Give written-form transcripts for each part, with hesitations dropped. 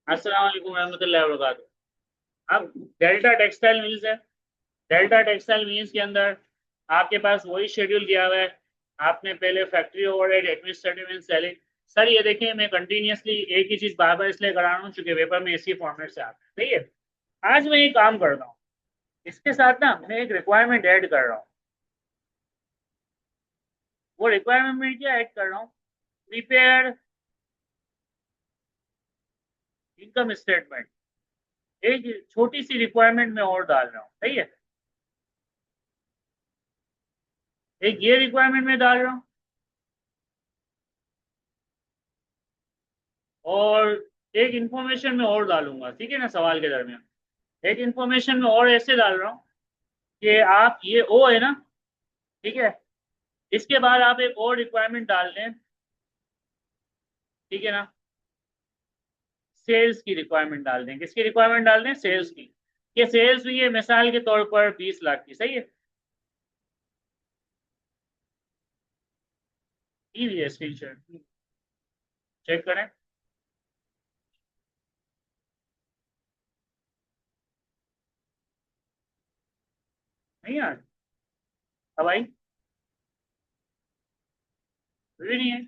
अस्सलाम वालेकुम रहमतुल्लाहि व बरकातुहू। अब डेल्टा टेक्सटाइल मिल्स है। डेल्टा टेक्सटाइल मिल्स के अंदर आपके पास वही शेड्यूल दिया हुआ है। आपने पहले factory overhead, administrative and selling. Sir ये देखिए, मैं कंटिन्यूसली एक ही चीज बार बार इसलिए करा रहा हूँ क्योंकि पेपर में इसी फॉर्मेट से आता है। सही है। आज मैं ये काम कर रहा हूँ, इसके साथ ना मैं एक रिक्वायरमेंट ऐड कर रहा हूँ। वो रिक्वायरमेंट में क्या ऐड कर रहा हूँ? Prepare income statement. एक छोटी सी रिक्वायरमेंट में और डाल रहा हूँ। सही है। एक ये रिक्वायरमेंट में डाल रहा हूँ, और एक इंफॉर्मेशन में और डालूंगा। ठीक है ना, सवाल के दरमियान एक इंफॉर्मेशन में और ऐसे डाल रहा हूँ कि आप ये ओ है ना, ठीक है, इसके बाद आप एक और रिक्वायरमेंट डाल दें। ठीक है ना, सेल्स की रिक्वायरमेंट डाल दें। किसकी रिक्वायरमेंट डाल दें? सेल्स की। ये सेल्स हुई है मिसाल के तौर पर 20 लाख की। सही है। ये स्क्रीन शॉट चेक करें। नहीं यार, अब आई? भी नहीं है।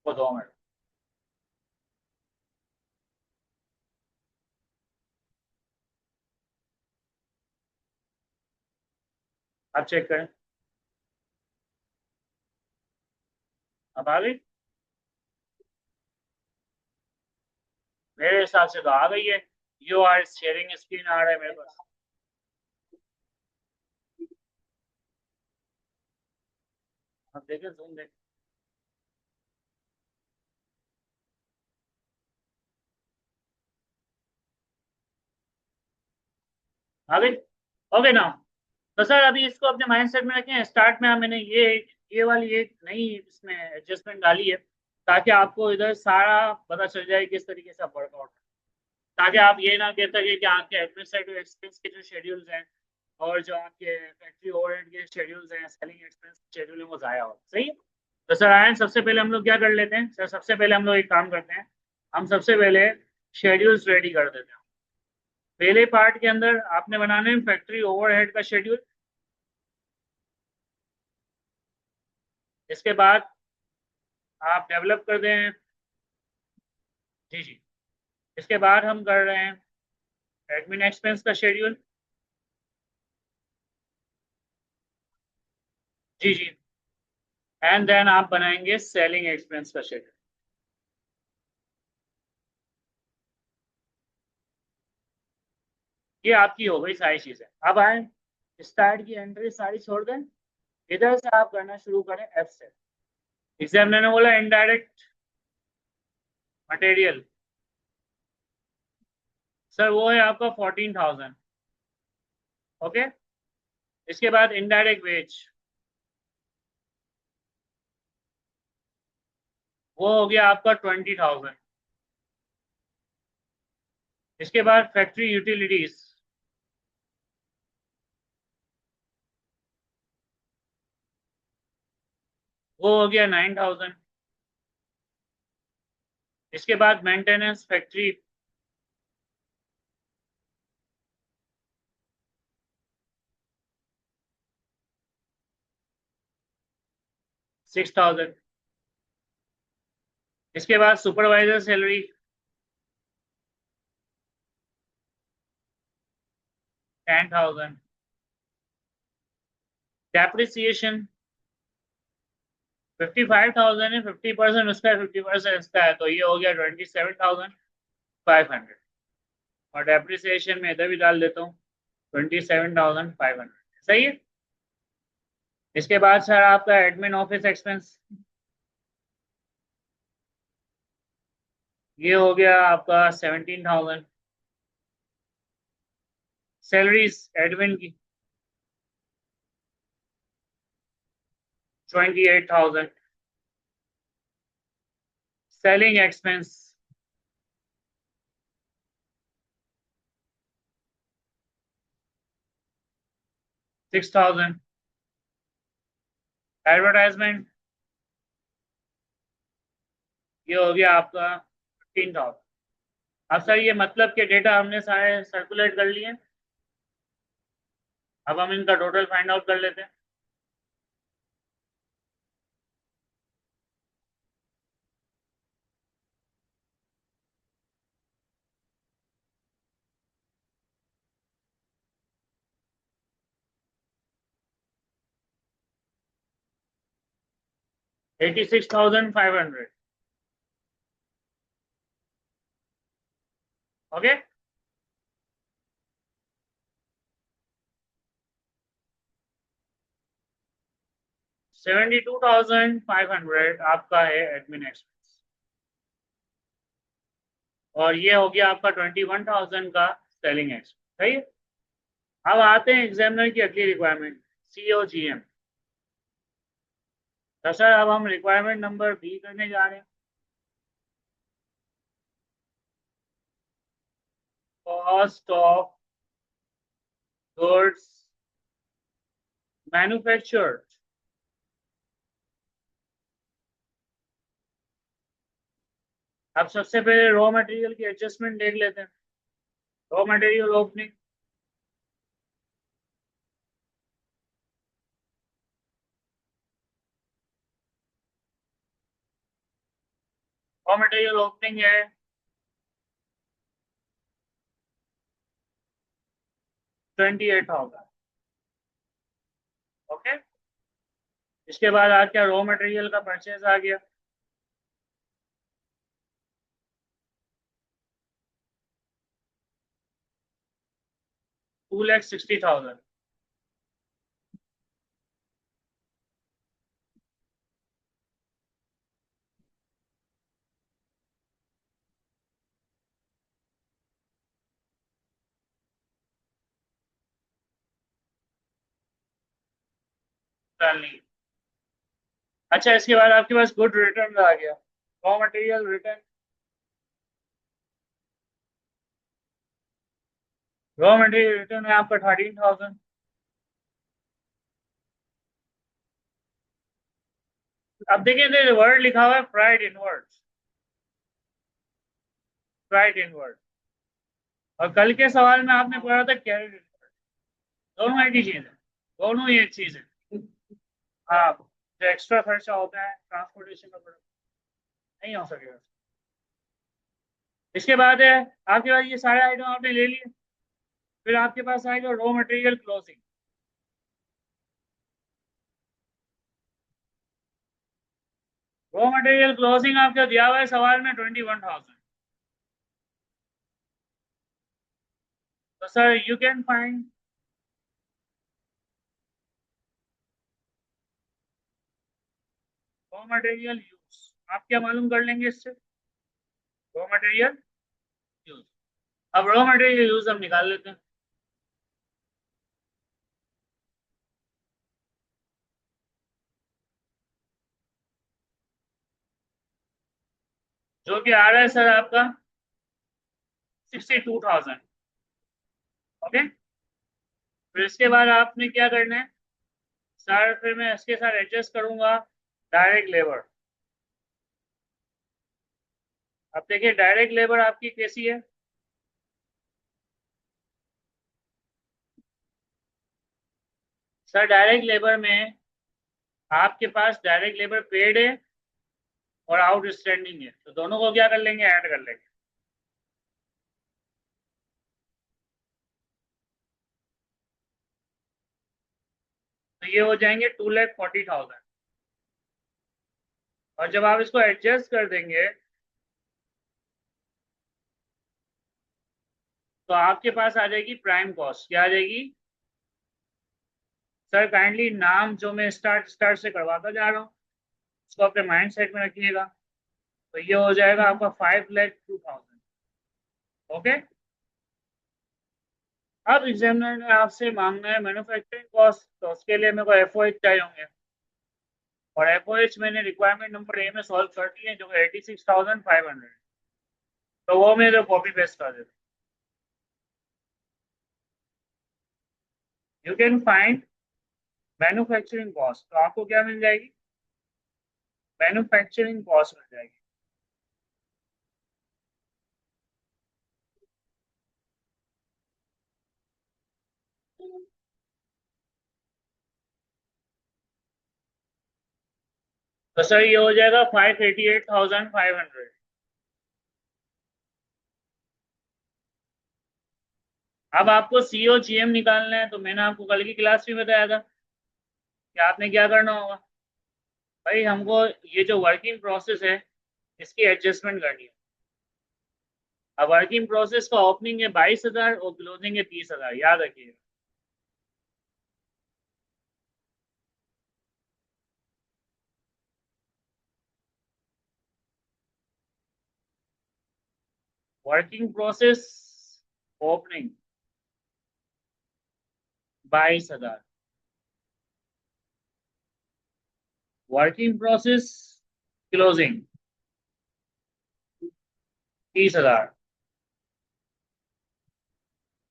वो 2 मिनट। आप चेक करें। अब आ गई? मेरे हिसाब से तो आ गई है। यू आर शेयरिंग स्क्रीन आ रहा है मेरे पास। अब देखें, जूम देख। आ गई? ओके ना। तो सर अभी इसको अपने माइंडसेट में रखें। स्टार्ट में मैंने ये वाली एक नई इसमें एडजस्टमेंट डाली है, ताकि आपको इधर सारा पता चल जाए किस तरीके से वर्कआउट है। ताकि आप ये ना कह सके कि आपके एडमिनिस्ट्रेटिव एक्सपेंस के जो शेड्यूल्स हैं और जो आपके फैक्ट्री ओवरहेड के शेड्यूल्स हैं, सेलिंग एक्सपेंस शेड्यूल है, वो ज़ाया हो। सही है। तो सर आयन, सबसे पहले हम लोग क्या कर लेते हैं? सर सबसे पहले हम लोग एक काम करते हैं। हम सबसे पहले शेड्यूल्स रेडी कर देते हैं। पहले पार्ट के अंदर आपने बनाना है फैक्ट्री ओवरहेड का शेड्यूल। इसके बाद आप डेवलप कर दें। जी जी। इसके बाद हम कर रहे हैं एडमिन एक्सपेंस का शेड्यूल। जी जी। एंड देन आप बनाएंगे सेलिंग एक्सपेंस का शेड्यूल। ये आपकी हो गई सारी चीजें। अब आए, स्टार्ट की एंट्री सारी छोड़ दें। इधर से आप करना शुरू करें एफ से। एग्जाम मैंने बोला इनडायरेक्ट मटेरियल। सर वो है आपका 14,000। ओके। इसके बाद इनडायरेक्ट वेज, वो हो गया आपका 20,000। इसके बाद फैक्ट्री यूटिलिटीज, वो हो गया 9,000। इसके बाद मेंटेनेंस फैक्ट्री, 6,000। इसके बाद सुपरवाइजर सैलरी, 10,000। डेप्रिसिएशन 55,000 है। 50% उसका है, 50% इसका है, तो ये हो गया 27,500। और डेप्रिसिएशन में इधर भी डाल देता हूँ, 27,500। सही है। इसके बाद सर आपका एडमिन ऑफिस एक्सपेंस, ये हो गया आपका 17,000। सैलरीज एडमिन की 28,000। Selling expense 6,000। एडवर्टाइजमेंट ये हो गया आपका 15,000। अब सर ये मतलब के डेटा हमने सारे सर्कुलेट कर लिए। अब हम इनका टोटल फाइंड आउट कर लेते हैं। $86,500। ओके। 72,500 आपका है एडमिन एक्सपेंस। और ये हो गया आपका 21,000 का सेलिंग एक्सपेंस। सही है। अब आते हैं एग्जामिनर की अगली रिक्वायरमेंट, COGM। तो सर अब हम रिक्वायरमेंट नंबर बी करने जा रहे हैं। Cost of goods manufactured. अब सबसे पहले रॉ मटेरियल की एडजस्टमेंट देख लेते हैं। Raw material opening. Raw material opening है 28,000। ओके। इसके बाद आ गया रॉ मटेरियल का परचेज आ गया। $2,60,000। डालनी। अच्छा, इसके बाद आपके पास गुड रिटर्न आ गया। Raw material return. Raw material return है आपका 13,000। अब देखिए वर्ड लिखा हुआ है फ्राइड इनवर्ड्स। Fried inward. और कल के सवाल में आपने पढ़ा था कैरेट इनवर्ड। दोनों एक ही चीज है। दोनों ही एक चीज है। हाँ। जो एक्स्ट्रा खर्चा होता है ट्रांसपोर्टेशन का नहीं हो सकेगा। इसके बाद है आपके पास ये सारे आइटम आपने ले लिए। फिर आपके पास आएगा raw material closing. Raw material closing आपका दिया हुआ है सवाल में 21,000। तो sir you can find raw material use. आप क्या मालूम कर लेंगे इससे? Raw material use. अब रॉ मटेरियल यूज हम निकाल लेते हैं। जो कि आ रहा है सर आपका 62,000। ओके। फिर इसके बाद आपने क्या करना है सर? फिर मैं इसके साथ एडजस्ट करूंगा डायरेक्ट लेबर। अब देखिए डायरेक्ट लेबर आपकी कैसी है। सर डायरेक्ट लेबर में आपके पास डायरेक्ट लेबर पेड है और आउटस्टैंडिंग है, तो दोनों को क्या कर लेंगे? ऐड कर लेंगे। तो ये हो जाएंगे 2,40,000। और जब आप इसको एडजस्ट कर देंगे तो आपके पास आ जाएगी प्राइम कॉस्ट। क्या आ जाएगी सर? काइंडली नाम जो मैं स्टार्ट स्टार्ट से करवाता जा रहा हूँ उसको अपने माइंड सेट में रखिएगा। तो ये हो जाएगा आपका 5,02,000। ओके। अब एग्जामिनर ने आपसे मांगना है मैन्युफैक्चरिंग कॉस्ट, तो उसके लिए मेरे को एफओएच चाहिए होंगे। और एफओएच मैंने रिक्वायरमेंट नंबर ए में सॉल्व कर दिए जो 86,500। तो वो मैं कॉपी पेस्ट कर देता हूँ। You can find manufacturing cost. तो आपको क्या मिल जाएगी? मैन्युफैक्चरिंग कॉस्ट मिल जाएगी। तो सर ये हो जाएगा 588,500। अब आपको सीओ जीएम निकालना है, तो मैंने आपको कल की क्लास में बताया था कि आपने क्या करना होगा। भाई हमको ये जो वर्किंग प्रोसेस है इसकी एडजस्टमेंट करनी है। अब वर्किंग प्रोसेस का ओपनिंग है 22,000 और क्लोजिंग है 30,000, याद रखिएगा। Working process opening 22,000, working process closing 30,000।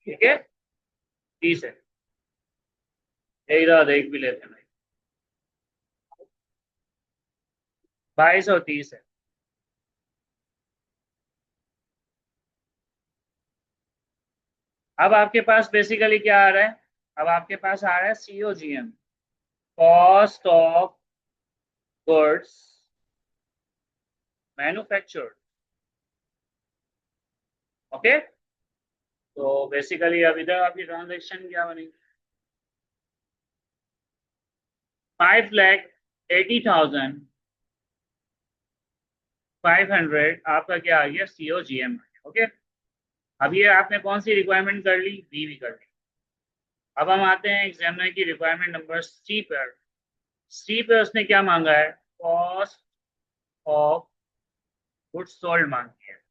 ठीक है, 30 है। एक दादा देख भी लेते हैं भाई, 2230 है। अब आपके पास बेसिकली क्या आ रहा है, अब आपके पास आ रहा है सीओजीएम, cost of goods manufactured. Okay, तो बेसिकली अब इधर आपकी ट्रांजेक्शन क्या बनेगी, 5,80,500 आपका क्या आ गया सीओजीएम। ओके, अब ये आपने कौन सी रिक्वायरमेंट कर ली, बी भी कर ली। अब हम आते हैं एग्जामिनर की रिक्वायरमेंट नंबर सी पर। सी पे उसने क्या मांगा है, कॉस्ट ऑफ गुड्स सोल्ड मांगी है।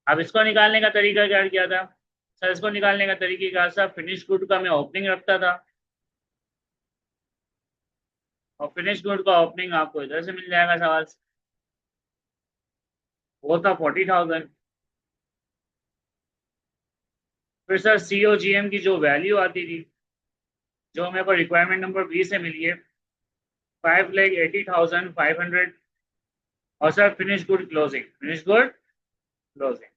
अब इसको निकालने का तरीका क्या किया था सर, इसको निकालने का तरीके का सर, फिनिश गुड का मैं ओपनिंग रखता था और फिनिश गुड का ओपनिंग आपको इधर से मिल जाएगा सवाल से। वो था 40,000। फिर सर सीओजीएम की जो वैल्यू आती थी, जो मेरे को रिक्वायरमेंट नंबर बी से मिली है, 5,80,500। और sir finish good closing, finish good closing,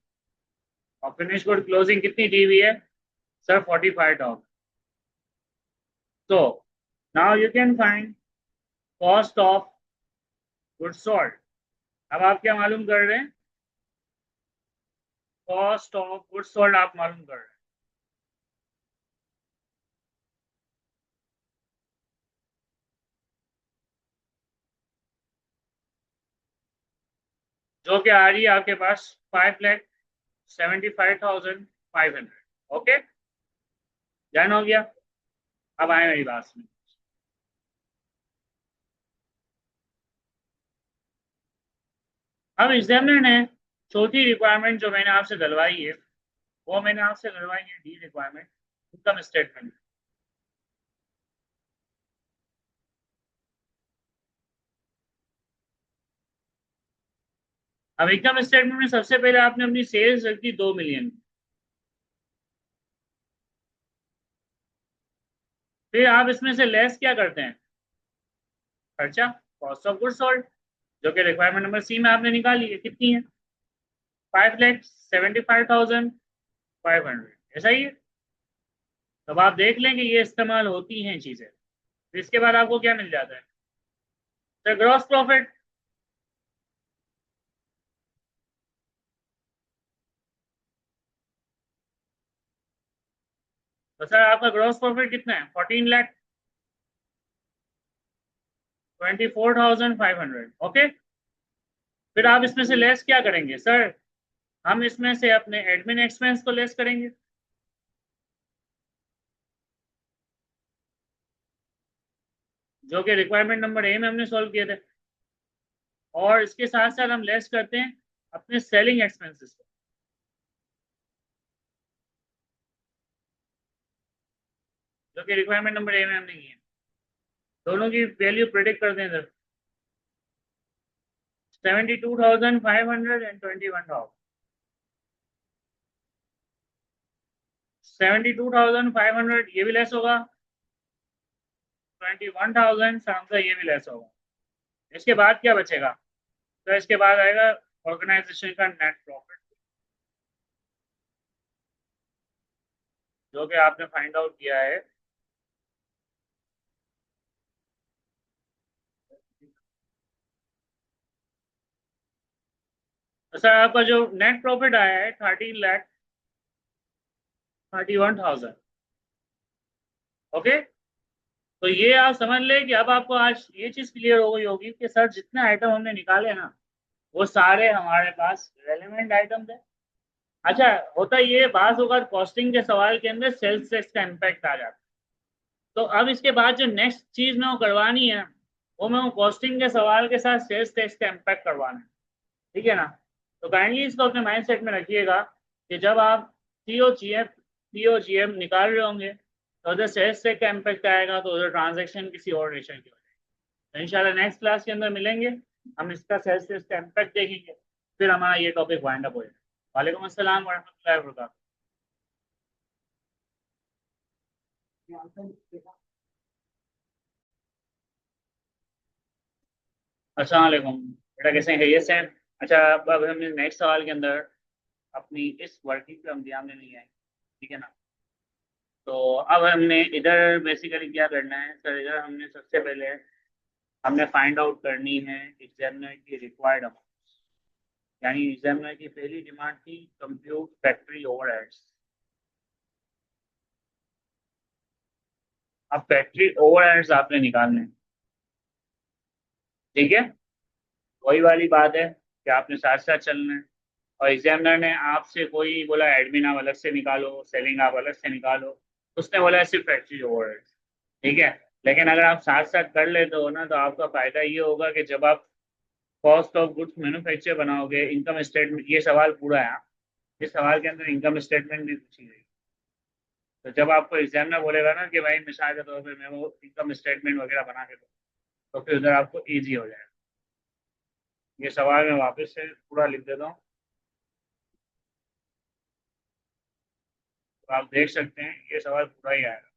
और फिनिश गुड क्लोजिंग कितनी दी हुई है सर, 45,000। तो now you can find cost of goods sold. अब आप क्या मालूम कर रहे हैं, कॉस्ट ऑफ गुड्स सोल्ड आप मालूम कर रहे हैं। जो कि आ रही है आपके पास 5,75,500। ओके, डन हो गया। अब आए मेरी बात में, अब एग्जामिनर ने चौथी रिक्वायरमेंट जो मैंने आपसे डलवाई है, वो मैंने आपसे डलवाई है डी रिक्वायरमेंट, इनकम स्टेटमेंट। अब इनकम स्टेटमेंट में सबसे पहले आपने अपनी सेल्स रख दी 2 मिलियन। फिर आप इसमें से लेस क्या करते हैं, खर्चा, कॉस्ट ऑफ गुड्स सोल्ड, जो कि रिक्वायरमेंट नंबर सी में आपने निकाली है, कितनी है, 5,75,500। ऐसा ही है। तब आप देख लें कि ये इस्तेमाल होती हैं चीजें। फिर इसके बाद आपको क्या मिल जाता है सर, ग्रॉस प्रॉफिट। तो सर आपका ग्रॉस प्रॉफिट कितना है, 14,24,500। ओके, फिर आप इसमें से लेस क्या करेंगे सर, हम इसमें से अपने एडमिन एक्सपेंस को लेस करेंगे, जो कि रिक्वायरमेंट नंबर ए में हमने सॉल्व किए थे। और इसके साथ साथ हम लेस करते हैं अपने सेलिंग एक्सपेंसेस को, जो कि रिक्वायरमेंट नंबर ए में हमने किए। दोनों की वैल्यू प्रिडिक्ट कर दें सर, 72,500 एंड 21,000। 72,500 ये भी लेस होगा, 21,000 समझा ये भी लेस होगा। इसके बाद क्या बचेगा, तो इसके बाद आएगा ऑर्गेनाइजेशन का नेट प्रॉफिट। जो कि आपने फाइंड आउट किया है। तो सर आपका जो नेट प्रॉफिट आया है 13,31,000। ओके। तो ये आप समझ लें कि अब आपको आज ये चीज क्लियर हो गई होगी कि सर जितने आइटम हमने निकाले ना वो सारे हमारे पास रेलेवेंट आइटम थे। अच्छा, होता ये बात होगा कॉस्टिंग के सवाल के अंदर सेल्स टैक्स का इम्पैक्ट आ जाता है। तो अब इसके बाद जो नेक्स्ट चीज मैं वो करवानी है वो मैं वो कॉस्टिंग के सवाल के साथ सेल्स टैक्स का इम्पैक्ट करवाना है। ठीक है ना। तो काइंडली इसको अपने माइंड सेट में रखिएगा कि जब आप सीओजीएम निकाल रहे होंगे तो उधर सेल्स टैक्स का इम्पैक्ट आएगा, तो उधर ट्रांजेक्शन किसी और रेशो की हो जाएगी। तो इंशाल्लाह नेक्स्ट क्लास के अंदर मिलेंगे, हम इसका सेल्स टैक्स का इम्पैक्ट देखेंगे, फिर हमारा ये टॉपिक वाइंड अप हो जाएगा। वालेकुम अस्सलाम वरहमतुल्लाहि वबरकातुहू। अस्सलाम वालेकुम बेटा, कैसे हैं? खैरियत से हैं? अच्छा, अब हमने नेक्स्ट सवाल के अंदर अपनी इस वर्किंग पे हम ध्यान देने नहीं आए। ठीक है ना। तो अब हमने इधर बेसिकली क्या करना है सर, इधर हमने सबसे पहले हमने फाइंड आउट करनी है एग्जामिनर की रिक्वायर्ड अमाउंट। यानी एग्जामिनर की पहली डिमांड थी कंप्यूट फैक्ट्री ओवरहेड्स। अब फैक्ट्री ओवरहेड्स आपने निकालने हैं। ठीक है। वही वाली बात है कि आपने साथ साथ चलना है। और एग्जामिनर ने आपसे कोई बोला एडमिन आप अलग से निकालो, सेलिंग आप अलग से निकालो, उसने बोला सिर्फ फैक्ट्री ओवरहेड्स। ठीक है। लेकिन अगर आप साथ साथ कर लेते हो ना तो आपका फायदा ये होगा कि जब आप कॉस्ट ऑफ गुड्स मैन्युफैक्चर बनाओगे, इनकम स्टेटमेंट, ये सवाल पूरा है। इस सवाल के अंदर इनकम स्टेटमेंट भी पूछी गई। तो जब आपको एग्जामिनर बोलेगा ना कि भाई मिसाल के तौर पर मैं वो इनकम स्टेटमेंट वगैरह बना के दूँ, तो फिर उधर आपको ईजी हो जाएगा। ये सवाल मैं वापस से पूरा लिख देता हूँ, तो आप देख सकते हैं ये सवाल पूरा ही आएगा।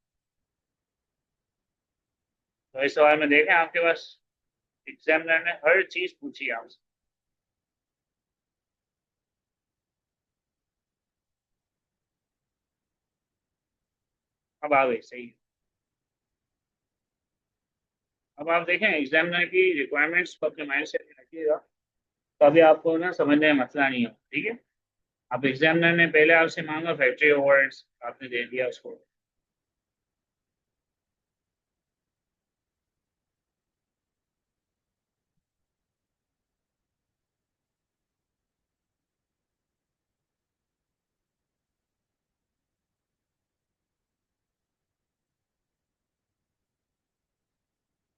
तो इस सवाल में देखें आपके पास एग्जामिनर ने हर चीज पूछी है आपसे। अब आ गई सही है। अब आप देखें एग्जामिनर की रिक्वायरमेंट्स को अपने माइंड सेट में रखिएगा, तो अभी आपको ना समझने में मसला नहीं हो। ठीक है। अब एग्जामिनर ने पहले आपसे मांगा फैक्ट्री ओवरहेड्स, आपने दे दिया उसको।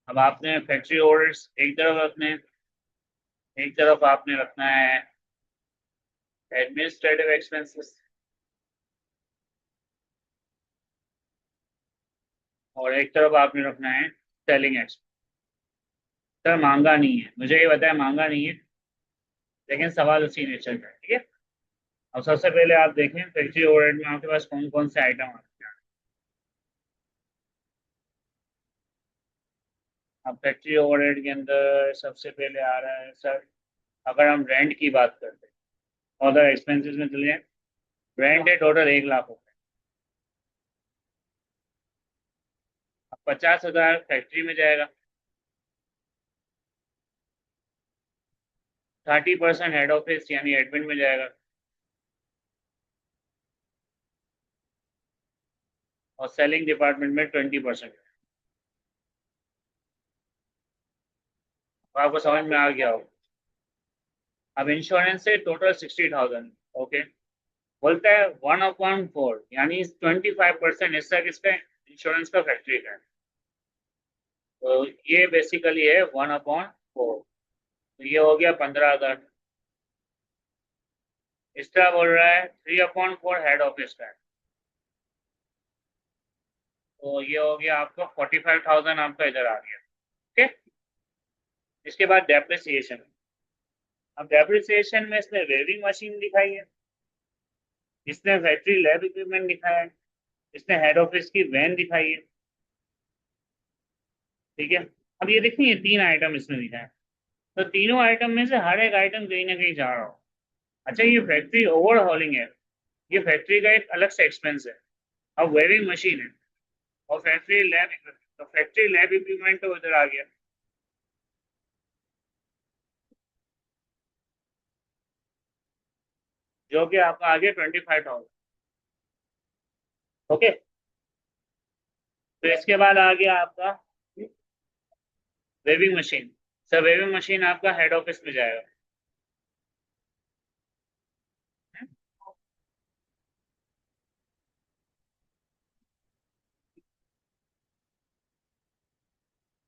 अब आपने फैक्ट्री ओवरहेड्स एक तरफ आपने रखना है एडमिनिस्ट्रेटिव एक्सपेंसेस, और एक तरफ आपने रखना है सेलिंग एक्सपेंस। सर मांगा नहीं है, मुझे ये बताया मांगा नहीं है, लेकिन सवाल उसी नेचर का है। ठीक है। अब सबसे पहले आप देखें फैक्ट्री ओवरहेड में आपके पास कौन कौन से आइटम आते हैं। अब फैक्ट्री ओवरहेड के अंदर सबसे पहले आ रहा है सर, अगर हम रेंट की बात करते हैं अदर एक्सपेंसेस में चलिए, रेंट है टोटल 1 लाख रुपए। अब 50,000 फैक्ट्री में जाएगा, 30% हेड ऑफिस यानी एडमिन में जाएगा, और सेलिंग डिपार्टमेंट में 20%। आपको समझ में आ गया हो। अब इंश्योरेंस से टोटल 60,000। ओके। बोलता है 1/4 यानी 25% हिस्सा किसका है? इंश्योरेंस का, फैक्ट्री का है। तो ये बेसिकली है 1/4। तो ये हो गया 15,000। इस तरह बोल रहा है 3/4 हेड ऑफिस का है। तो ये हो गया आपका 45,000, आपका इधर आ गया। ठीक। इसके बाद डेप्रिसिएशन। अब डेप्रिसिएशन में इसने वेविंग मशीन दिखाई है, इसने फैक्ट्री लैब इक्विपमेंट दिखाया है, इसने हेड ऑफिस की वैन दिखाई है। ठीक है। अब ये देखिए ये 3 आइटम इसमें दिखाए हैं। तो तीनों आइटम में से हर एक आइटम कहीं ना कहीं जा रहा हो। अच्छा, ये फैक्ट्री ओवरहॉलिंग है, ये फैक्ट्री का एक अलग से एक्सपेंस है। अब वेविंग मशीन है और फैक्ट्री लैब इक्विपमेंट, तो फैक्ट्री लैब इक्विपमेंट तो इधर आ गया, जो कि आपका आ गया 25,000। ओके, तो इसके बाद आ गया आपका weaving machine. Sir weaving machine आपका हेड ऑफिस में जाएगा।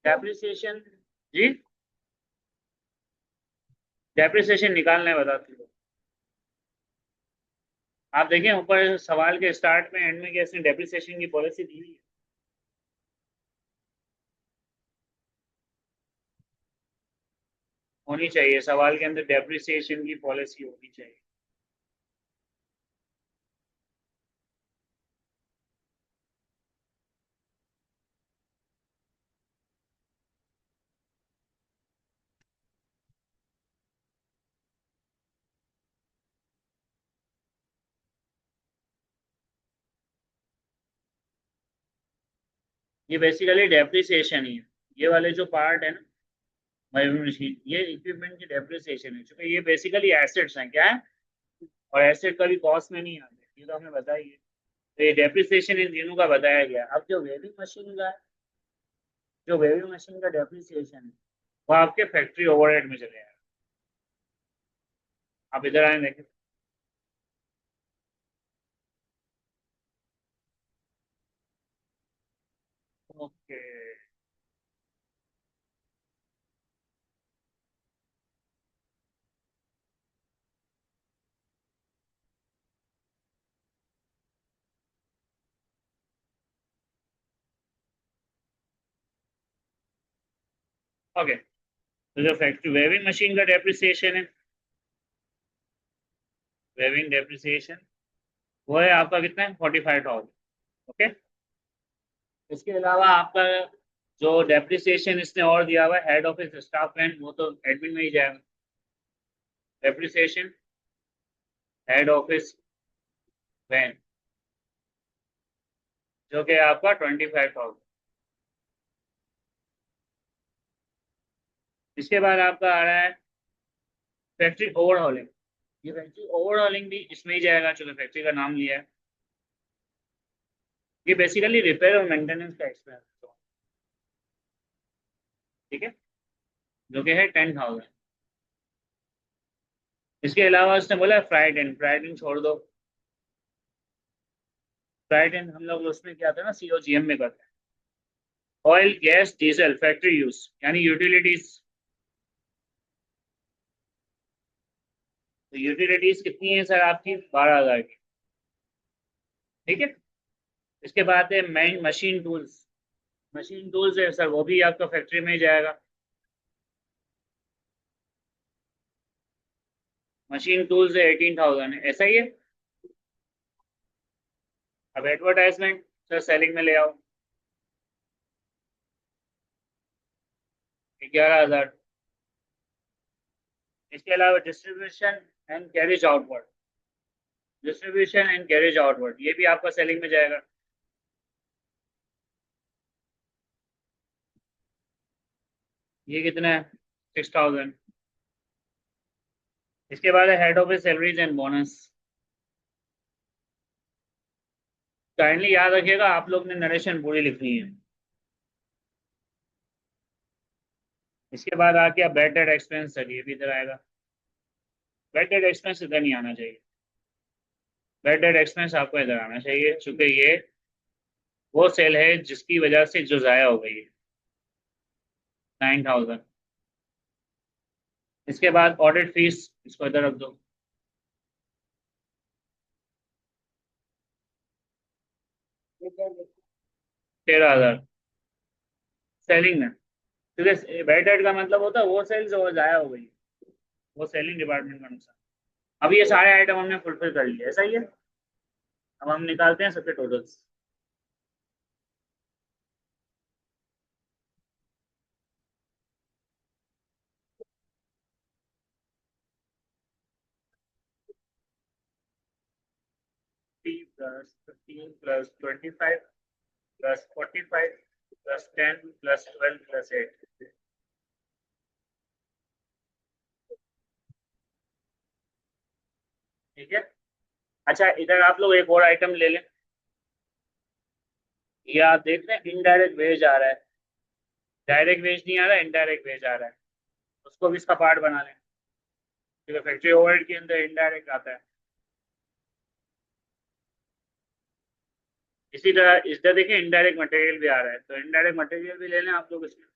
डेप्रिसिएशन, जी डेप्रिसिएशन निकालना है, बताती हूँ। आप देखें ऊपर सवाल के स्टार्ट में एंड में कैसे डेप्रिसिएशन की पॉलिसी दी हुई है। होनी चाहिए, सवाल के अंदर डेप्रिसिएशन की पॉलिसी होनी चाहिए। ये बेसिकली डेप्रिसिएशन ही है, ये वाले जो पार्ट है ना वेविंग मशीन, ये इक्विपमेंट की डेप्रिसिएशन है, क्योंकि ये बेसिकली एसेट्स हैं, क्या है, और एसेट कभी कॉस्ट में नहीं आते, ये तो हमने बताया ही है। तो ये डेप्रिसिएशन इन तीनों का बताया गया। अब जो वेविंग मशीन का है, जो वेविंग मशीन का डेप्रिसिएशन है, वो आपके फैक्ट्री ओवरहेड में चले जाएगा। आप इधर आए देखें। ओके, ओके, तो जो फैक्ट्री वेविंग मशीन का डेप्रिसिएशन है, वेविंग डेप्रिसिएशन, वो है आपका कितना है, 45,000। ओके, इसके अलावा आपका जो डेप्रिसिएशन इसने और दिया हुआ है हेड ऑफिस स्टाफ एंड, वो तो एडमिन में ही जाएगा। डेप्रिसिएशन हेड ऑफिस वैन, जो कि आपका 25,000। इसके बाद आपका आ रहा है फैक्ट्री ओवरहॉलिंग। ये फैक्ट्री ओवरहॉलिंग भी इसमें ही जाएगा, चलो फैक्ट्री का नाम लिया है। ये बेसिकली रिपेयर और मेंटेनेंस का एक्सपेंस, ठीक है, जो कि है 10,000। इसके अलावा उसने बोला फ्राइड एंड, फ्राइड एंड छोड़ दो। फ्राइड एंड हम लोग उसमें क्या था ना, सीओजीएम में करते हैं। Oil gas diesel factory use, यानी यूटिलिटीज। तो यूटिलिटीज कितनी है सर आपकी, 12,000 की, ठीक है। इसके बाद है man machine tools. Machine tools है सर, वो भी आपका फैक्ट्री में ही जाएगा। मशीन टूल्स है 18,000 है, ऐसा ही है। अब एडवर्टाइजमेंट सर सेलिंग में ले आओ, 11,000। इसके अलावा distribution and carriage outward, distribution and carriage outward, ये भी आपका सेलिंग में जाएगा। ये कितना है, 6,000। इसके बाद है head office salaries and bonus. Kindly याद रखिएगा, आप लोग ने नरेशन पूरी लिखनी है। इसके बाद आ गया बैड डेट एक्सपेंस, सर ये भी इधर आएगा। बैड डेट एक्सपेंस इधर नहीं आना चाहिए, बैड डेट एक्सपेंस आपको इधर आना चाहिए, चूंकि ये वो सेल है जिसकी वजह से जो ज़ाया हो गई है, 9,000। इसके बाद ऑडिट फीस, इसको इधर रख दो, 13,000। सेलिंग में, क्योंकि बैड डेट का मतलब होता है वो सेल जो ज़ाया हो गई, वो सेलिंग डिपार्टमेंट का नुकसान। अब ये सारे आइटम हमने फुलफिल कर लिए, ऐसा ही है। अब हम निकालते हैं सबके totals. 50 plus 15 plus 25 plus 45 plus 10 plus 12 plus 8। ठीक है। अच्छा, इधर आप लोग एक और आइटम ले लें। ये आप देख रहे हैं इनडायरेक्ट वेज आ रहा है, डायरेक्ट वेज नहीं आ रहा, इनडायरेक्ट वेज आ रहा है। उसको भी इसका पार्ट बना लें, क्योंकि फैक्ट्री ओवरहेड के अंदर इनडायरेक्ट आता है। इसी तरह इधर देखिए इनडायरेक्ट मटेरियल भी आ रहा है, तो इनडायरेक्ट मटेरियल भी ले लें आप लोग इसमें।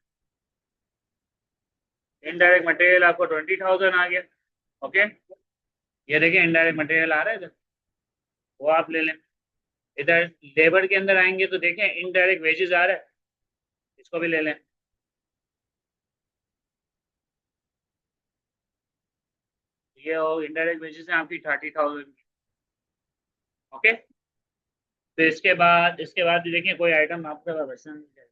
इनडायरेक्ट मटेरियल आपको 20,000 आ गया। ओके, ये देखिए इनडायरेक्ट मटेरियल आ रहा है इधर, वो आप ले लें। इधर लेबर के अंदर आएंगे तो देखें इनडायरेक्ट वेजेस आ रहा है, इसको भी ले लें। ये इनडायरेक्ट वेजेस हैं आपकी 30,000। ओके, तो इसके बाद देखिए कोई आइटम आपका क्वेश्चन नहीं है।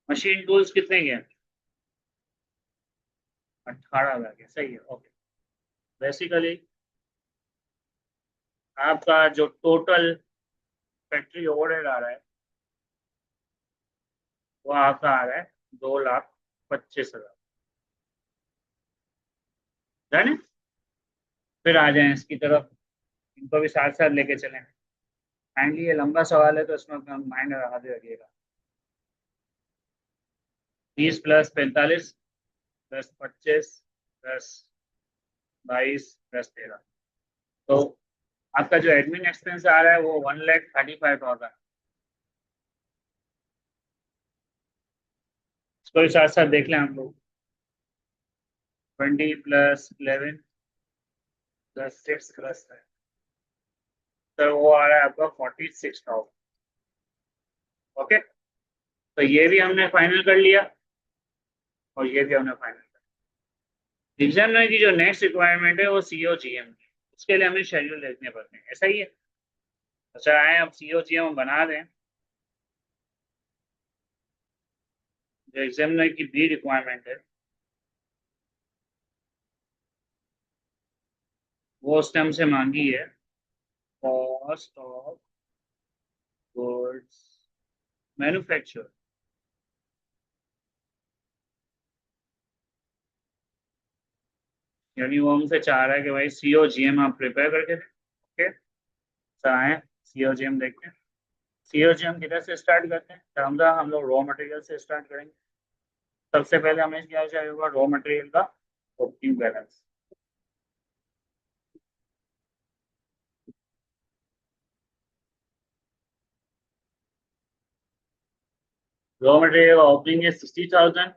मशीन टूल्स कितने के हैं? 18,000 के, सही है। ओके, बेसिकली आपका जो टोटल फैक्ट्री ओवरहेड आ रहा है वो आपका आ रहा है 2,25,000। डन है? फिर आ जाए इसकी तरफ, इनको भी साथ साथ लेके चलें। काइंडली, ये लंबा सवाल है तो इसमें अपना माइंड हाथ रखिएगा। 30 प्लस 45 प्लस 25 प्लस 22 प्लस 13, तो आपका जो एडमिन एक्सपेंस आ रहा है वो 1,35,000। इसको भी साथ साथ देख लें हम लोग। 20 प्लस 11 प्लस 6 प्लस 9, तो वो आ रहा है आपका 46,000। ओके, तो ये भी हमने फाइनल कर लिया और ये भी हमने फाइनल कर लिया। एग्जामिनर की जो नेक्स्ट रिक्वायरमेंट है वो सीओ जीएम की, उसके लिए हमें शेड्यूल देखने पड़ते हैं, ऐसा ही है। अच्छा, आए अब सीओ जीएम बना दें। जो एग्जामिनर की बी रिक्वायरमेंट है वो उसने हमसे मांगी है कॉस्ट ऑफ गुड्स मैन्युफैक्चर। यानी वो हमसे चाह रहा है कि भाई सीओ जीएम आप प्रिपेयर करके दें। ओके, तो आए सीओ जीएम देखते हैं। सीओ जीएम किधर से स्टार्ट करते हैं? समझा, हम लोग रॉ मटेरियल से स्टार्ट करेंगे। सबसे पहले हमें क्या चाहिए होगा? रॉ मटेरियल का ओपनिंग बैलेंस। रॉ मटेरियल का ओपनिंग है 60,000।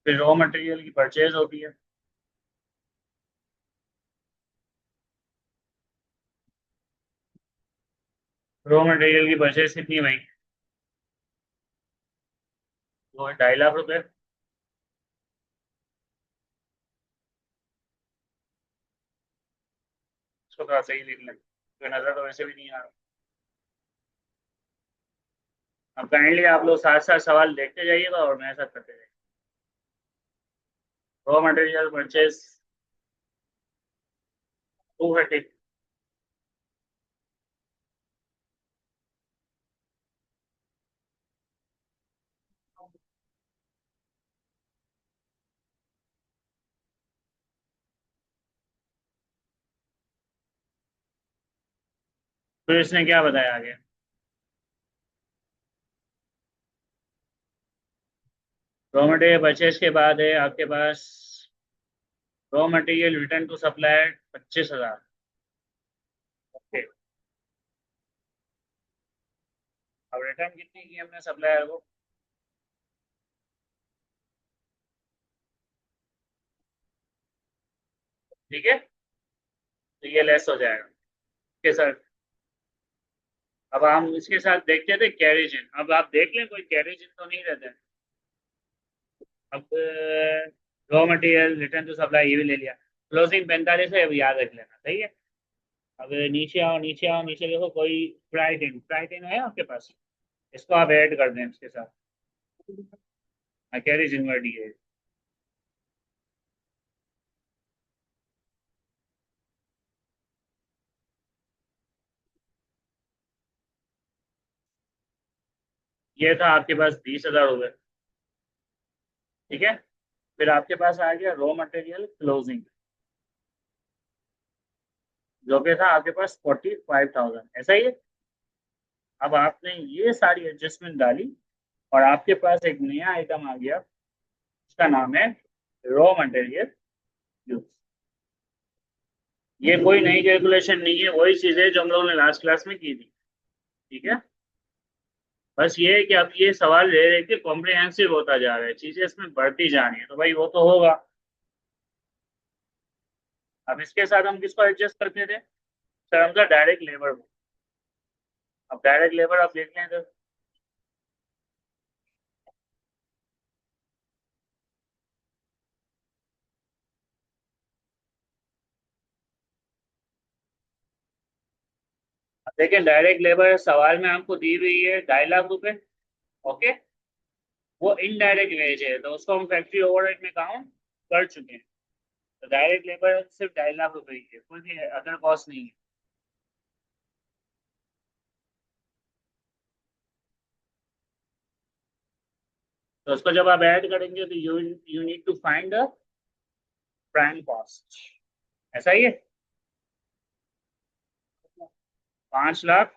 फिर रॉ मटेरियल की परचेज होती है। रॉ मटेरियल की परचेज कितनी भाई? वो है 2.5 लाख रुपए। उसको थोड़ा सही लिख लें, तो नजर तो वैसे भी नहीं आ रहा। अब काइंडली आप लोग साथ साथ सवाल देखते जाइएगा और मेरे साथ करते जाइए। Raw material purchase 230। फिर इसने क्या बताया आगे? रॉ मटेरियल परचेज के बाद है आपके पास raw material return to supplier 25,000। Okay, अब रिटर्न कितनी की हमने सप्लायर को? ठीक है, तो ये लेस हो जाएगा। ओके सर, अब हम इसके साथ देखते थे कैरेजिन, अब आप देख लें कोई कैरेजिन तो नहीं रहता है। अब raw material return to supply ये भी ले लिया। क्लोजिंग 45 है, अब याद रख लेना, सही है। अब नीचे आओ, नीचे आओ, नीचे देखो कोई फ्राइटिन, फ्राइटिन है आपके पास? इसको आप ऐड कर दें इसके साथ। कैरेजिन वर्ड ये है। ये था आपके पास 20,000 हो गए, ठीक है। फिर आपके पास आ गया रॉ मटेरियल क्लोजिंग, जो कि था आपके पास 45,000, ऐसा ही है। अब आपने ये सारी एडजस्टमेंट डाली और आपके पास एक नया आइटम आ गया, उसका नाम है रॉ मटेरियल यूज। ये कोई नई कैलकुलेशन नहीं है, वही चीज है जो हम लोगों ने लास्ट क्लास में की थी, ठीक है। बस ये है कि अब ये सवाल ले रहे कि कॉम्प्रिहेंसिव होता जा रहा है, चीजें इसमें बढ़ती जा रही है, तो भाई वो तो होगा। अब इसके साथ हम किसको एडजस्ट करते थे सर? हम डायरेक्ट लेबर को। अब डायरेक्ट लेबर आप देख लें तो देखें, डायरेक्ट लेबर सवाल में आपको दी हुई है 2.5 लाख रुपए, ओके। वो इनडायरेक्ट वेज है, तो उसको हम फैक्ट्री ओवरहेड में काउंट कर चुके हैं। तो डायरेक्ट लेबर सिर्फ 2.5 लाख रुपए ही है, कोई भी अदर कॉस्ट नहीं है। तो उसको जब आप ऐड करेंगे तो you you need to find the prime cost, ऐसा ही है। 5 lakh,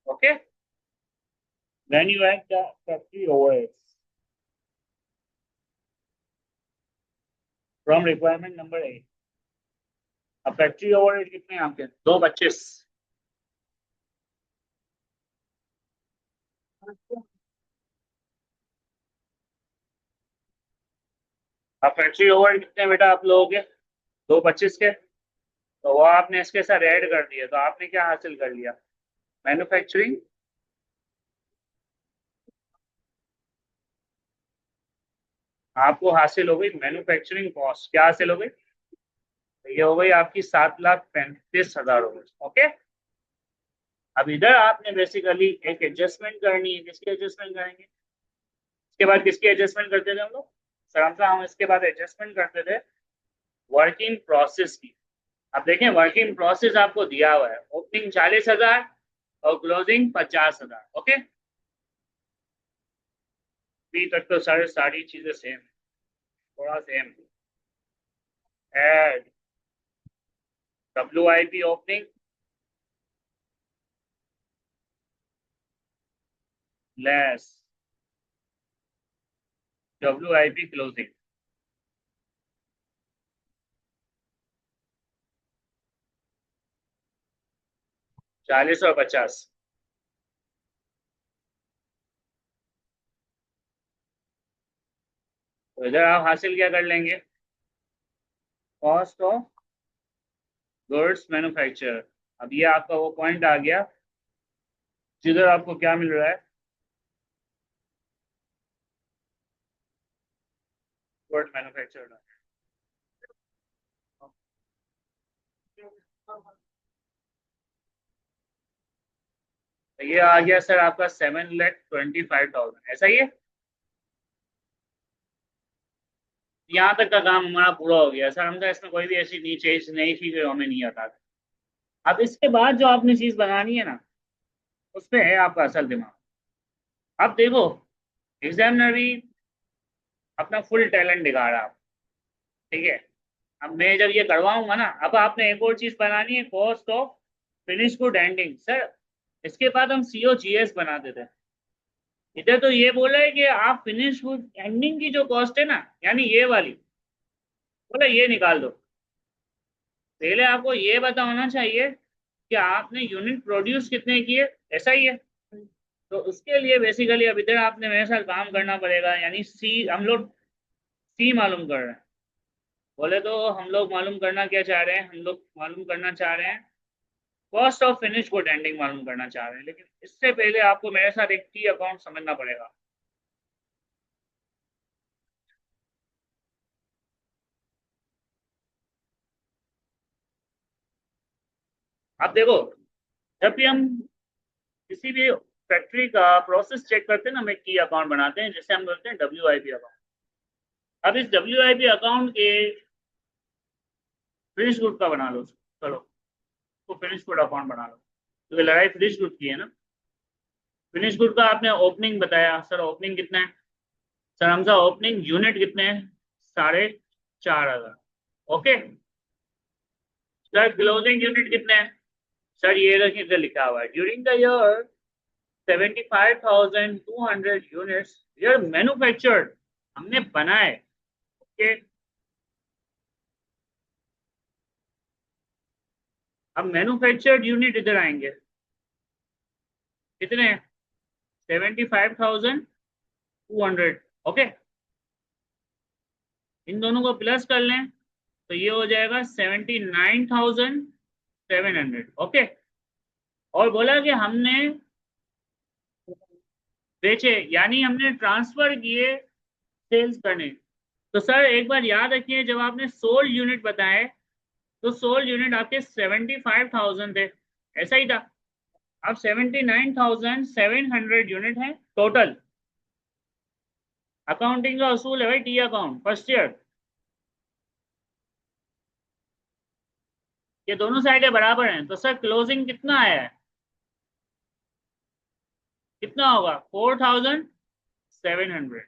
okay. Then you add the factory overheads from requirement number 8। अब फैक्ट्री ओवरहेड कितने हैं आपके? 225। अब फैक्ट्री ओवरहेड कितने बेटा आप लोगों के? 225 के। तो वो आपने इसके साथ ऐड कर दिया, तो आपने क्या हासिल कर लिया? मैन्युफैक्चरिंग, आपको हासिल हो गई मैन्युफैक्चरिंग कॉस्ट। क्या हासिल हो गई? तो ये हो गई आपकी 7,35,000 हो गई, ओके। अब इधर आपने बेसिकली एक एडजस्टमेंट करनी है, किसकी एडजस्टमेंट करेंगे? इसके बाद किसकी एडजस्टमेंट करते थे हम लोग? सर हम इसके बाद एडजस्टमेंट करते थे वर्किंग प्रोसेस की। अब देखें, वर्किंग प्रोसेस आपको दिया हुआ है, ओपनिंग 40,000 और क्लोजिंग 50,000, ओके। अभी तक तो सारे सारी चीजें सेम, थोड़ा same. Add WIP opening less WIP closing, 40 और 50। तो इधर आप हासिल क्या कर लेंगे? Cost of goods manufacture. अब ये आपका वो पॉइंट आ गया जिधर आपको क्या मिल रहा है? Good manufacture. तो ये आ गया सर आपका 7,25,000, ऐसा ही है। यहाँ तक का काम हमारा पूरा हो गया सर, हम तो इसमें कोई भी ऐसी नई चीज हमें नहीं आता। अब इसके बाद जो आपने चीज बनानी है ना, उस पे है आपका असल दिमाग। अब देखो, एग्जामिनर भी अपना फुल टैलेंट दिखा रहा है, ठीक है। अब मैं जब ये करवाऊंगा ना, अब आपने एक और चीज बनानी है, cost of finish good ending. Sir इसके बाद हम COGS बनाते थे, इधर तो ये बोला है कि आप फिनिश गुड एंडिंग की जो कॉस्ट है ना, यानी ये वाली, बोला ये निकाल दो। पहले आपको ये पता होना चाहिए कि आपने यूनिट प्रोड्यूस कितने किए, ऐसा ही है। तो उसके लिए बेसिकली अब इधर आपने मेरे साथ काम करना पड़ेगा, यानी सी हम लोग सी मालूम कर रहे हैं। बोले तो हम लोग मालूम करना क्या चाह रहे हैं, हम लोग मालूम करना चाह रहे हैं cost of finish good ending मालूम करना चाह रहे हैं, लेकिन इससे पहले आपको मेरे साथ एक टी अकाउंट समझना पड़ेगा। आप देखो, जब भी हम किसी भी फैक्ट्री का प्रोसेस चेक करते हैं ना, हम एक की अकाउंट बनाते हैं जिसे हम बोलते हैं WIP अकाउंट। अब इस WIP अकाउंट के फिनिश गुड का बना लो, चलो तो फिनिश गुड अकाउंट बना लो, क्योंकि लड़ाई फिनिश गुड की है ना। फिनिश गुड का आपने ओपनिंग बताया, सर ओपनिंग कितना है? सर हमजा ओपनिंग यूनिट कितने हैं? 4,500। ओके। सर क्लोजिंग यूनिट कितने हैं? सर ये देखिए इधर लिखा हुआ है, during the year 75,200 units were manufactured, हमने बनाए। ओके। अब मैन्युफैक्चर्ड यूनिट इधर आएंगे, कितने? 75,200। ओके। इन दोनों को प्लस कर लें तो ये हो जाएगा 79,700। ओके। और बोला कि हमने बेचे, यानी हमने ट्रांसफर किए सेल्स करने। तो सर एक बार याद रखिए, जब आपने सोल्ड यूनिट बताए तो सोल्ड यूनिट आपके 75,000 थे, ऐसा ही था। अब 79,700 यूनिट है टोटल। अकाउंटिंग का असूल है भाई, टी अकाउंट फर्स्ट ईयर। ये दोनों साइडें बराबर हैं, तो सर क्लोजिंग कितना आया है? कितना होगा? 4,700।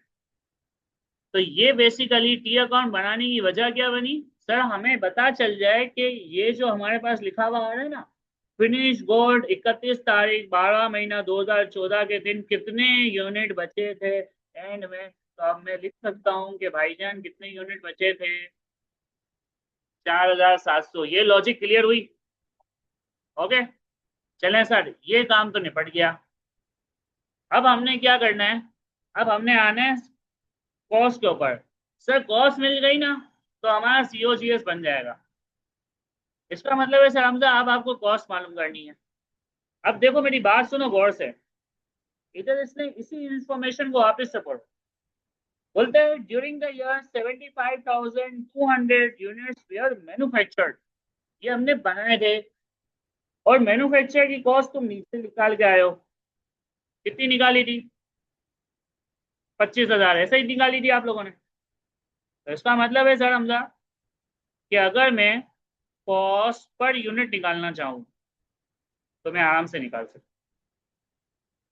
तो ये बेसिकली टी अकाउंट बनाने की वजह क्या बनी? सर हमें पता चल जाए कि ये जो हमारे पास लिखा हुआ आ रहा है ना, फिनिश गोल्ड 31 तारीख 12 महीना 2014 के दिन कितने यूनिट बचे थे एंड में, तो अब मैं लिख सकता हूँ कि भाईजान कितने यूनिट बचे थे? 4,700। ये लॉजिक क्लियर हुई? ओके। चलें सर, ये काम तो निपट गया। अब हमने क्या करना है? अब हमने आना है कॉस्ट के ऊपर। सर कॉस्ट मिल गई ना, तो हमारा COGS बन जाएगा। इसका मतलब है सर हमजा अब आपको कॉस्ट मालूम करनी है। अब देखो मेरी बात सुनो गौर से, इधर इसने इसी इंफॉर्मेशन को वापस से पढ़ो। बोलते हैं during the year 75,200 units were manufactured, ये हमने बनाए थे। और मैन्युफैक्चर की कॉस्ट तुम नीचे निकाल के आए हो, कितनी निकाली थी? 25,000, ऐसे ही निकाली थी आप लोगों ने। तो इसका मतलब है सर हमजा कि अगर मैं कॉस्ट पर यूनिट निकालना चाहूँ तो मैं आराम से निकाल सकता।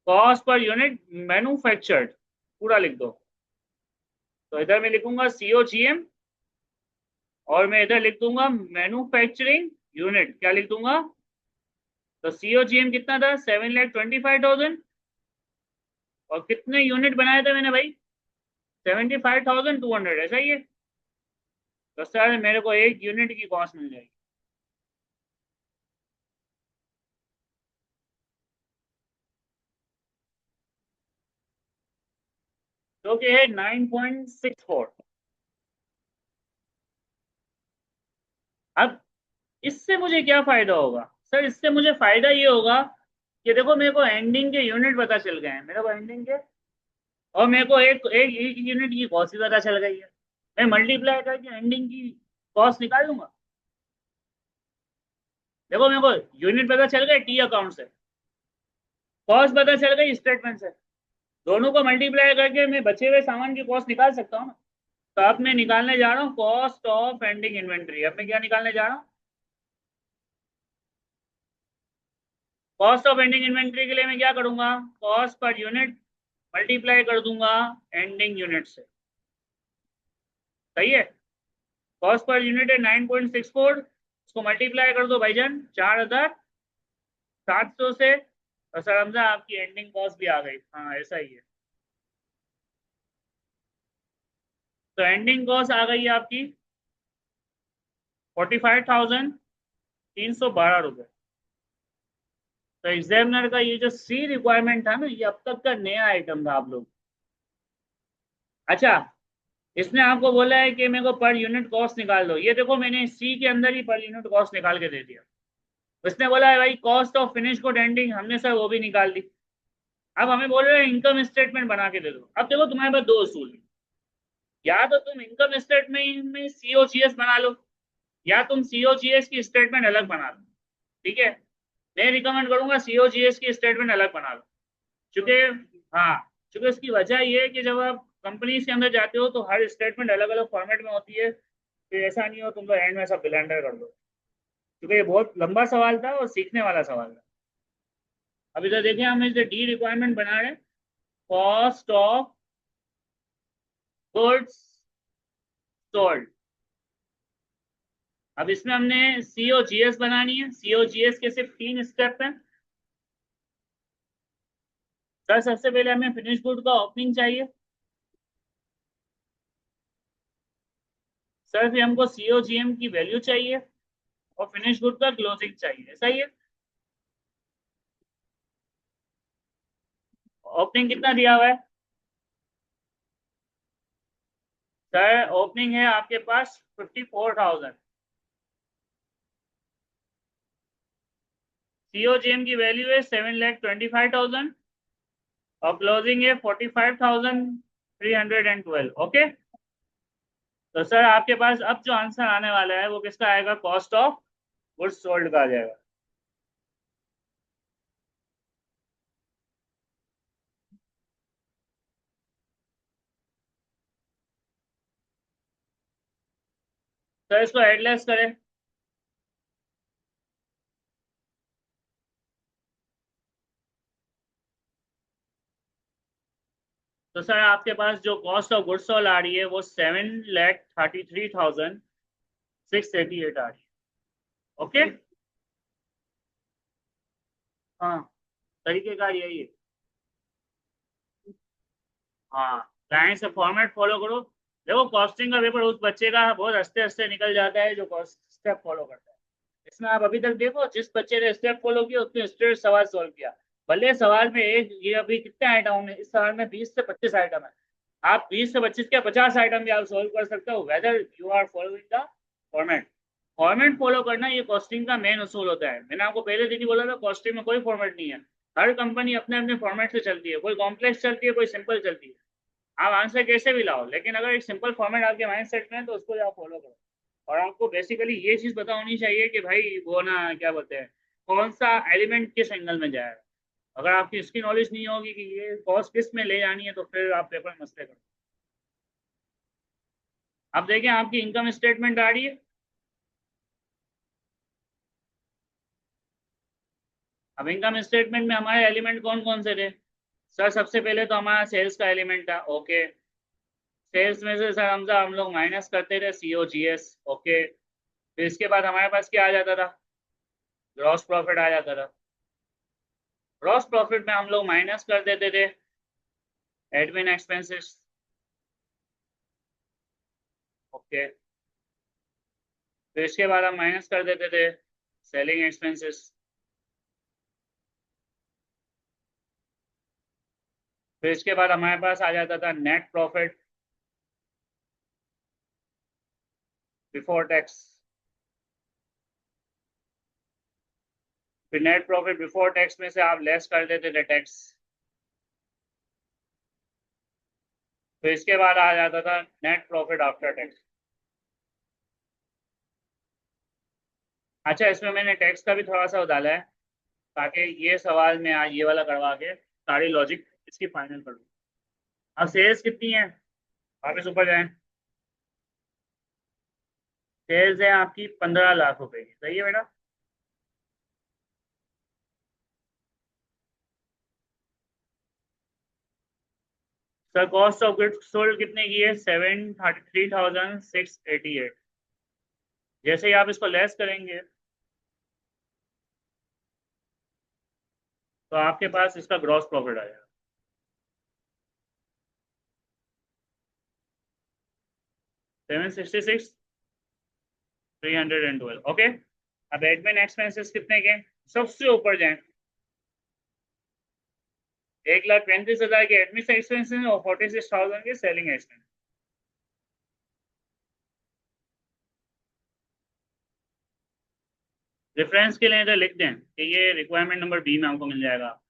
कॉस्ट पर यूनिट मैन्युफैक्चर्ड पूरा लिख दो, तो इधर मैं लिखूंगा COGM, और मैं इधर लिख दूंगा मैन्युफैक्चरिंग यूनिट। क्या लिख दूंगा? तो COGM कितना था? 7,25,000। और कितने यूनिट बनाए थे मैंने भाई? 75,200, ऐसा ही है। तो सर मेरे को एक यूनिट की कॉस्ट मिल जाएगी, जो कि है 9.64। अब इससे मुझे क्या फायदा होगा? सर इससे मुझे फायदा ये होगा कि देखो मेरे को एंडिंग के यूनिट पता चल गए हैं, मेरे को एंडिंग के, और मेरे को एक यूनिट की कॉस्ट भी पता चल गई है। मैं मल्टीप्लाई करके एंडिंग की कॉस्ट निकाल लूंगा। देखो मेरे को यूनिट पता चल गए टी अकाउंट से, कॉस्ट पता चल गई स्टेटमेंट से, दोनों को मल्टीप्लाई करके मैं बचे हुए सामान की कॉस्ट निकाल सकता हूँ ना। तो अब मैं निकालने जा रहा हूँ कॉस्ट ऑफ एंडिंग इन्वेंट्री। अब मैं क्या निकालने जा रहा हूँ? कॉस्ट ऑफ एंडिंग इन्वेंट्री के लिए मैं क्या करूंगा? कॉस्ट पर यूनिट मल्टीप्लाई कर दूंगा एंडिंग यूनिट से। सही है। कॉस्ट पर यूनिट है 9.64, उसको मल्टीप्लाई कर दो भाईजान 4,700 से, और सर हमजा आपकी एंडिंग कॉस्ट भी आ गई। हाँ ऐसा ही है। तो एंडिंग कॉस्ट आ गई है आपकी 45,312 रुपये। तो एग्जामिनर का ये जो सी रिक्वायरमेंट था ना, ये अब तक का नया आइटम था आप लोग। अच्छा, इसने आपको बोला है कि मेरे को पर यूनिट कॉस्ट निकाल दो। ये देखो मैंने सी के अंदर ही पर यूनिट कॉस्ट निकाल के दे दिया। उसने बोला है भाई cost of finish good ending, हमने सर वो भी निकाल दी। अब हमें बोल रहे हैं इनकम स्टेटमेंट बना के दे दो। अब देखो तुम्हारे पास दो उसूल हैं, या तो तुम इनकम स्टेटमेंट में सीओजीएस बना लो, या तुम सीओजीएस की स्टेटमेंट अलग बना लो। ठीक है, मैं रिकमेंड करूंगा सीओजीएस की स्टेटमेंट अलग बना लो। चूंकि हाँ, चूंकि उसकी वजह ये है कि जब आप कंपनी के अंदर जाते हो तो हर स्टेटमेंट अलग अलग फॉर्मेट में होती है, तो ऐसा नहीं हो तुम तो एंड में सब ब्लेंडर कर दो। क्योंकि ये बहुत लंबा सवाल था और सीखने वाला सवाल था। अभी तो देखिए हम इसे डी रिक्वायरमेंट बना रहे हैं, कॉस्ट ऑफ गुड्स सोल्ड। अब इसमें हमने सीओजीएस बनानी है। सीओजीएस के सिर्फ 3 स्टेप हैं। सर सबसे पहले हमें फिनिश गुड का ओपनिंग चाहिए। सर फिर हमको सीओजीएम की वैल्यू चाहिए, और फिनिश गुड का क्लोजिंग चाहिए। ऐसा ही है। ओपनिंग कितना दिया हुआ है? सर ओपनिंग है आपके पास 54,000। सीओजीएम की वैल्यू है 7,25,000, और क्लोजिंग है 45,312। ओके, तो सर आपके पास अब जो आंसर आने वाला है वो किसका आएगा? कॉस्ट ऑफ गुड्स सोल्ड का आ जाएगा। सर इसको एडलेस करें। तो सर आपके पास जो कॉस्ट ऑफ गुड्स सोल्ड आ रही है वो 7,33,688 आ रही है। ओके, हाँ, तरीके का यही है। हाँ, लाइन से फॉर्मेट फॉलो करो। देखो कॉस्टिंग का पेपर उस बच्चे का बहुत हंसते हंसते निकल जाता है जो स्टेप फॉलो करता है। इसमें आप अभी तक देखो जिस बच्चे ने स्टेप फॉलो किया उसने स्ट्रेट सवाल सॉल्व किया। भले सवाल में एक, ये अभी कितने आइटम है इस सवाल में? 20 से 25 आइटम है। आप 20 से 25 क्या 50 आइटम भी आप सोल्व कर सकते हो, whether you are following the format. Format follow करना ये कॉस्टिंग का मेन उसूल होता है। मैंने आपको पहले दिन ही बोला था कॉस्टिंग में कोई फॉर्मेट नहीं है। हर कंपनी अपने अपने फॉर्मेट से चलती है, कोई कॉम्प्लेक्स चलती है, कोई सिंपल चलती है। आप आंसर कैसे भी लाओ, लेकिन अगर एक सिंपल फॉर्मेट आपके माइंड सेट में है तो उसको आप फॉलो करो। और आपको बेसिकली ये चीज पता होनी चाहिए कि भाई वो ना क्या बोलते हैं, कौन सा एलिमेंट किस एंगल में जाएगा। अगर आपकी इसकी नॉलेज नहीं होगी कि ये कॉस्ट किस में ले जानी है तो फिर आप पेपर में मसले करो। अब देखें आपकी इनकम स्टेटमेंट आ रही है। अब इनकम स्टेटमेंट में हमारे एलिमेंट कौन कौन से थे? सर सबसे पहले तो हमारा सेल्स का एलिमेंट था। ओके, सेल्स में से सर हम लोग माइनस करते थे सीओजीएस। ओके, फिर इसके बाद हमारे पास क्या आ जाता था? ग्रॉस प्रॉफिट आ जाता था। ग्रॉस प्रॉफिट में हम लोग माइनस कर देते थे एडमिन एक्सपेंसेस। ओके, फिर इसके बाद हम माइनस कर देते थे सेलिंग एक्सपेंसेस। फिर इसके बाद हमारे पास आ जाता था नेट प्रॉफिट बिफोर टैक्स। फिर नेट प्रॉफिट बिफोर टैक्स में से आप लेस कर देते थे टैक्स। फिर इसके बाद आ जाता था नेट प्रॉफिट आफ्टर टैक्स। अच्छा, इसमें मैंने टैक्स का भी थोड़ा सा डाला है ताकि ये सवाल में आज ये वाला करवा के सारी लॉजिक इसकी फाइनल कर दूँ। अब सेल्स कितनी है? वापस ऊपर जाएं। सेल्स है आपकी 15 लाख रुपए की। सही है बेटा? Sir cost of goods sold कितने की है? 7,33,688। जैसे ही आप इसको लेस करेंगे तो आपके पास इसका ग्रॉस प्रॉफिट आएगा 766,312। ओके, अब एडमिन एक्सपेंसेस कितने के? सबसे ऊपर जाएं। 1,35,000 के एडमिन एक्सपेंसेस और 46,000 के सेलिंग एक्सपेंस। रेफरेंस के लिए इधर लिख दें कि ये रिक्वायरमेंट नंबर बी में आपको मिल जाएगा,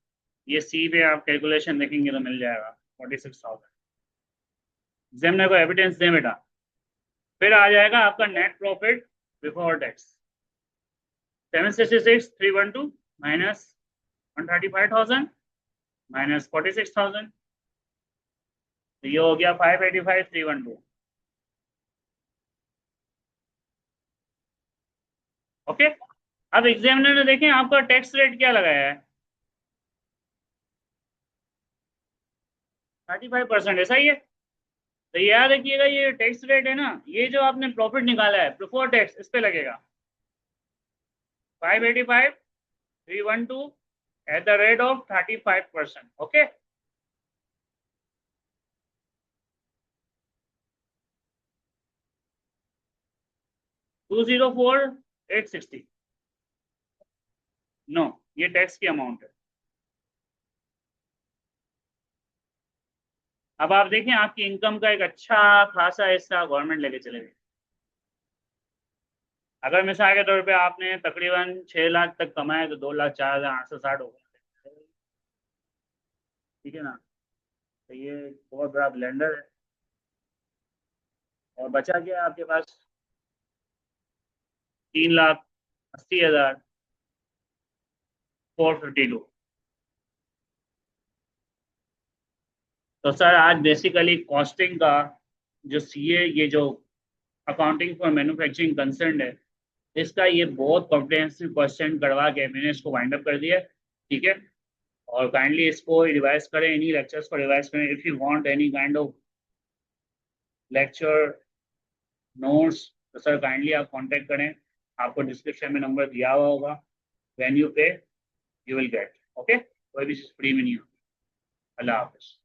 ये सी पे आप कैलकुलेशन देखेंगे तो मिल जाएगा 46,000। एग्जामिनर को एविडेंस दें बेटा। फिर आ जाएगा आपका net profit before tax 766,312 minus 135,000 minus 46,000, तो ये हो गया 585,312। ओके, अब एग्जामिनर ने देखें आपका टैक्स रेट क्या लगाया है, 35%, ऐसा ही है। तो याद रखिएगा ये टैक्स रेट है ना, ये जो आपने प्रॉफिट निकाला है बिफोर टैक्स इस पे लगेगा 585,312 at the rate of 35%। Okay, 204,860, no, ये टैक्स की अमाउंट है। अब आप देखें आपकी इनकम का एक अच्छा खासा हिस्सा गवर्नमेंट लेके चले गई। अगर मिसाल के तौर पे आपने तकरीबन 6 लाख तक कमाए तो 2,04,860 हो गए, ठीक है ना। तो ये बहुत बड़ा ब्लेंडर है। और बचा क्या आपके पास, 3,80,452। तो सर आज बेसिकली कॉस्टिंग का जो सीए, ये जो अकाउंटिंग फॉर मैन्युफैक्चरिंग कंसर्न है, इसका ये बहुत कॉम्प्रिहेंसिव क्वेश्चन करवा के मैंने इसको वाइंड अप कर दिया, ठीक है। और काइंडली इसको रिवाइज करें, इन्हीं लेक्चर्स को रिवाइज करें। If you want any kind of lecture notes तो सर काइंडली आप कांटेक्ट करें, आपको डिस्क्रिप्शन में नंबर दिया हुआ होगा। व्हेन यू पे यू विल गेट, ओके, कोई भी फ्री में नहीं होगी। अल्लाह हाफिज़।